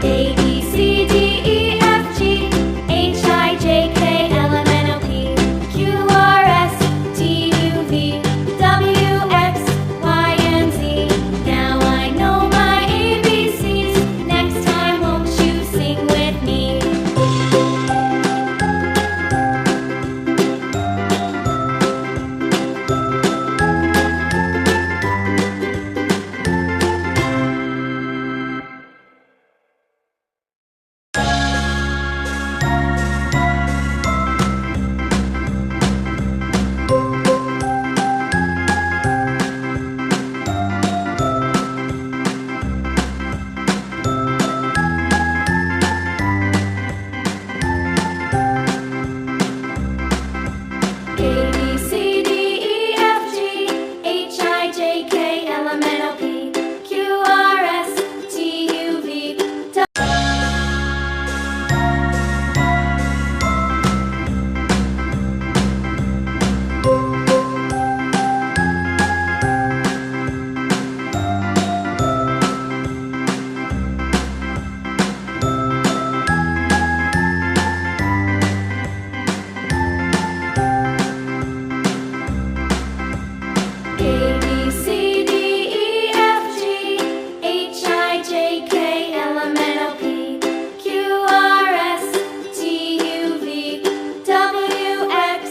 A, B, C, D, E, F, G, H, I, J, K, L, M, N, O, P, Q, R, S, T, U, V, W, X, Y, and Z. Now I know my ABCs. Next time, won't you sing with me? A, B, C, D, E, F, G, H, I, J, K, L, M, N, O, P, Q, R, S, T, U, V, W. A, B, C, D, E, F, G, H, I, J, K, L, M, N, O, P, Q, R, S, T, U, V, W, X,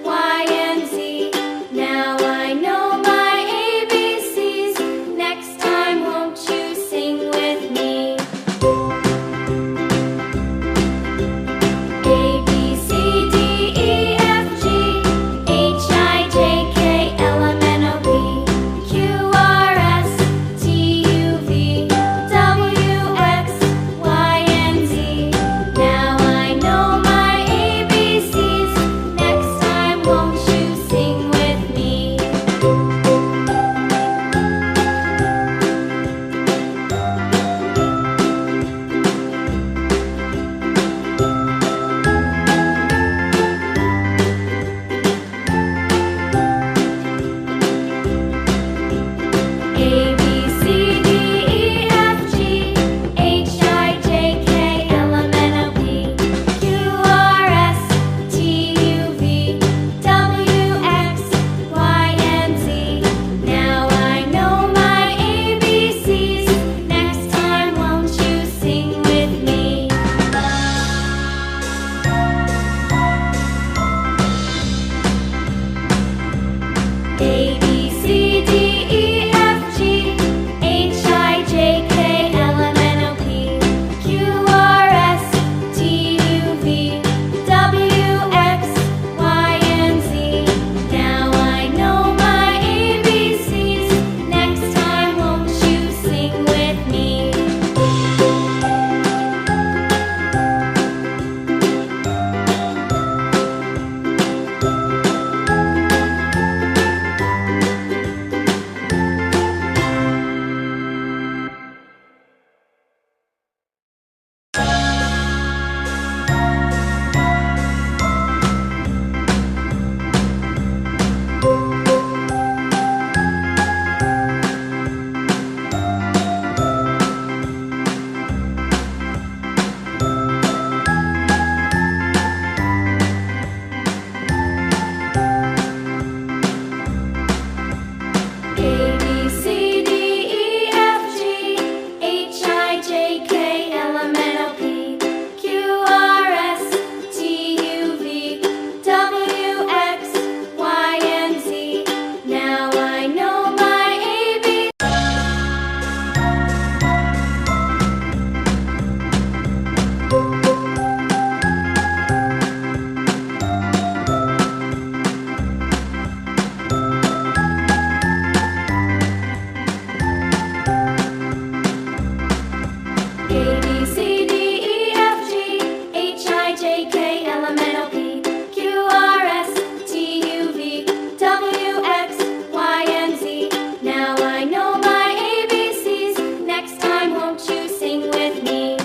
Y, and Z. Now I know my ABCs. Next time, won't you sing with me? A, B, C, D, E, F, G, H, I, J, K, L, M, N, O, P, Q, R, S, T, U, V, W, X, Y, and Z. Now I know my ABCs. Next time, won't you sing with me? A, B, C, D, E, F, G, H, I, J, K, L, M, N, O, P, Q, R, S, T, U, V, W, X, Y, and Z. Now I know my ABCs. Next time, won't you sing with me? A, B, C, D, E, F, G, H, I, J, K, L, M, N, O, P, Q, R, S, T, U, V, W, X, Y, and Z. Now I know my ABCs. Next time, won't you sing with me? A, B, C, D, E, F, G, H, I, J, K, L, M, N, O, P, Q, R, S, T, U, V, W, X, Y, and Z. Now I know my ABCs. A, B, C, D, E, F, G, H, I, J, K, L, M, N, O, P, Q, R, S, T, U, V, W, X, Y, and Z. Now I know my ABCs. Next time, won't you sing with me?